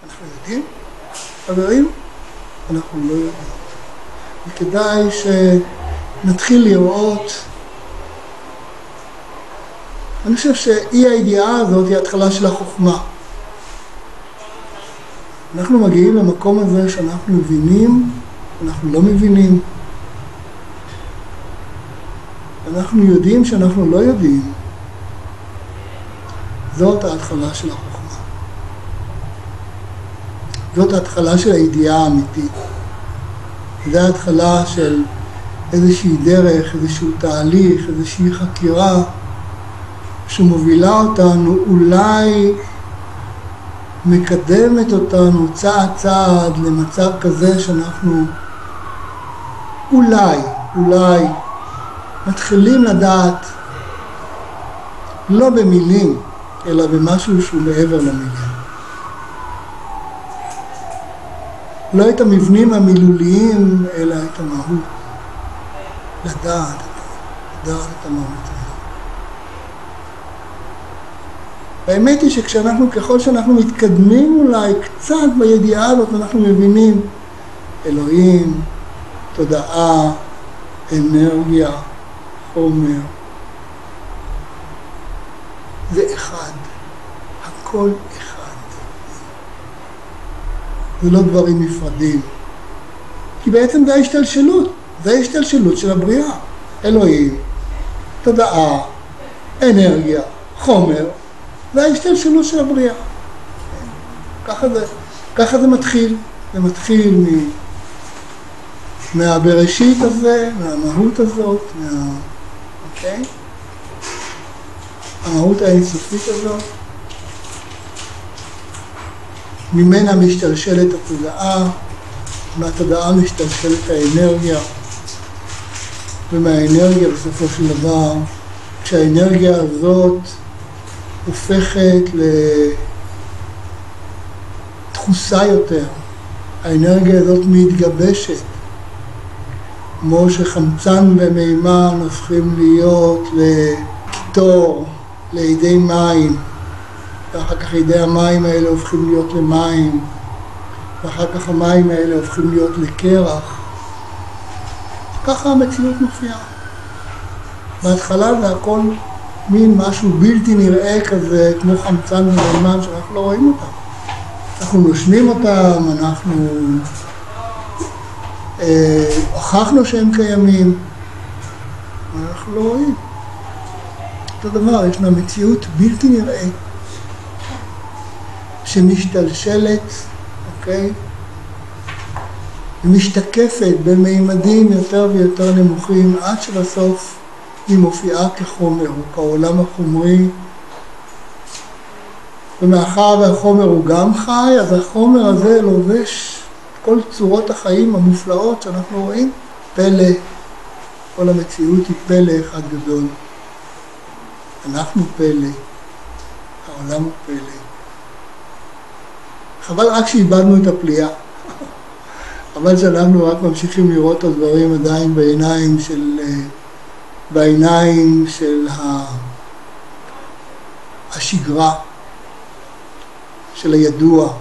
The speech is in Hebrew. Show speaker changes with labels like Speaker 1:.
Speaker 1: אנחנו יודעים? חברים, אנחנו לא יודעים. וכדאי שנתחיל לראות, אני חושב שאי הידיעה הזאת היא התחלה של החוכמה. אנחנו מגיעים למקום הזה שאנחנו מבינים, אנחנו לא מבינים. אנחנו יודעים שאנחנו לא יודעים. זאת ההתחלה של החוכמה. זאת ההתחלה של הידיעה האמיתית. זו ההתחלה של איזושהי דרך, איזשהו תהליך, איזושהי חקירה שמובילה אותנו, אולי מקדמת אותנו צעד צעד למצב כזה שאנחנו אולי מתחילים לדעת לא במילים, אלא במשהו שהוא מעבר למילים. לא את המבנים המילוליים, אלא את המהות. לדעת את המהות. האמת היא ככל שאנחנו מתקדמים אולי קצת בידיעה הזאת, אנחנו מבינים אלוהים, תודעה, אנרגיה, חומר. זה אחד. הכל אחד. זה לא דברים נפרדים. כי בעצם זה ההשתלשלות. זה ההשתלשלות של הבריאה. אלוהים, תודעה, אנרגיה, חומר. זה ההשתלשלות של הבריאה. ככה זה מתחיל. זה מתחיל מהבראשית הזה, מהמהות הזאת, אוקיי? המהות האינסופית הזאת. ממנה משתלשלת התודעה, מהתודעה משתלשלת האנרגיה, ומהאנרגיה בסופו של דבר, כשהאנרגיה הזאת הופכת לתחוסה יותר, האנרגיה הזאת מתגבשת, כמו שחמצן ומימן הופכים להיות לקטור, לידי מים, ואחר כך ידי המים האלה הופכים להיות למים, ואחר כך המים האלה הופכים להיות לקרח. ככה המציאות מופיעה. בהתחלה זה הכל מין משהו בלתי נראה כזה, כמו חמצן ומימן שאנחנו לא רואים אותם. אנחנו נושמים אותם, אנחנו הוכחנו שהם קיימים, אבל אנחנו לא רואים. אותו דבר, ישנה מציאות בלתי נראית, שמשתלשלת, אוקיי? ומשתקפת בממדים יותר ויותר נמוכים, עד שבסוף היא מופיעה כחומר, או כעולם החומרי. ומאחר והחומר הוא גם חי, אז החומר הזה לובש כל צורות החיים המופלאות שאנחנו רואים. פלא, כל המציאות היא פלא אחד גדול. אנחנו פלא, העולם הוא פלא. חבל רק שאיבדנו את הפליאה. חבל שאנחנו רק ממשיכים לראות את הדברים עדיין בעיניים של השגרה, של הידוע.